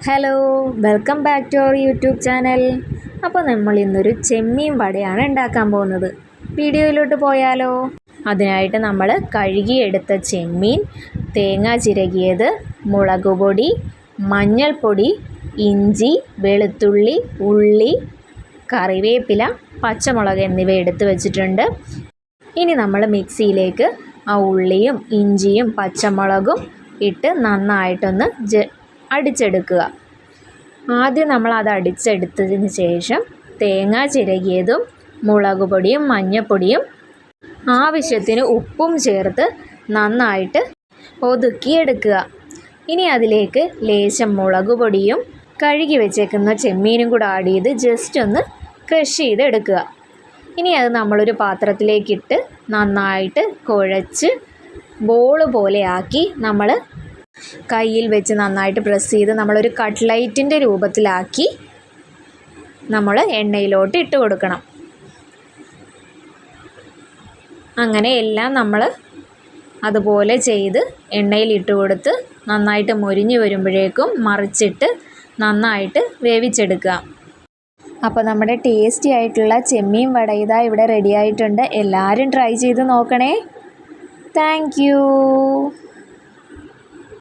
Hello, welcome back to our YouTube channel. അപ്പോൾ നമ്മൾ ഇന്നൊരു ചെമ്മീൻ വടയാണ് ഉണ്ടാക്കാൻ പോകുന്നത്. വീഡിയോയിലോട്ട് പോയാലോ? അതിനായിട്ട് നമ്മൾ കഴുകിയെടുത്ത ചെമ്മീൻ, തേങ്ങ ചിരകിയത്, മുളക് പൊടി, മഞ്ഞൾപ്പൊടി, ഇഞ്ചി, വെളുത്തുള്ളി, ഉള്ളി, കറിവേപ്പില, പച്ചമുളക് എന്നിവ എടുത്ത് വെച്ചിട്ടുണ്ട്. ഇനി നമ്മൾ മിക്സിയിലേക്ക് ആ ഉള്ളിയും ഇഞ്ചിയും പച്ചമുളകും ഇട്ട് നന്നായിട്ടൊന്ന് അടിച്ചെടുക്കുക. ആദ്യം നമ്മൾ അത് അടിച്ചെടുത്തതിന് ശേഷം തേങ്ങ ചിരകിയതും മുളക് പൊടിയും മഞ്ഞൾപ്പൊടിയും ആവശ്യത്തിന് ഉപ്പും ചേർത്ത് നന്നായിട്ട് ഒതുക്കിയെടുക്കുക. ഇനി അതിലേക്ക് ലേശം മുളക് പൊടിയും കഴുകി വെച്ചേക്കുന്ന ചെമ്മീനും കൂടെ ആഡ് ചെയ്ത് ജസ്റ്റ് ഒന്ന് ക്രഷ് ചെയ്തെടുക്കുക. ഇനി അത് നമ്മളൊരു പാത്രത്തിലേക്കിട്ട് നന്നായിട്ട് കുഴച്ച് ബോൾ പോലെ ആക്കി നമ്മൾ കയ്യിൽ വെച്ച് നന്നായിട്ട് പ്രസ് ചെയ്ത് നമ്മളൊരു കട്ട്ലൈറ്റിൻ്റെ രൂപത്തിലാക്കി നമ്മൾ എണ്ണയിലോട്ട് ഇട്ട് കൊടുക്കണം. അങ്ങനെ എല്ലാം നമ്മൾ അതുപോലെ ചെയ്ത് എണ്ണയിൽ ഇട്ട് കൊടുത്ത് നന്നായിട്ട് മൊരിഞ്ഞ് വരുമ്പോഴേക്കും മറിച്ചിട്ട് നന്നായിട്ട് വേവിച്ചെടുക്കുക. അപ്പോൾ നമ്മുടെ ടേസ്റ്റി ആയിട്ടുള്ള ചെമ്മീൻ വട ഇതാ ഇവിടെ റെഡി ആയിട്ടുണ്ട്. എല്ലാവരും ട്രൈ ചെയ്ത് നോക്കണേ. Thank you.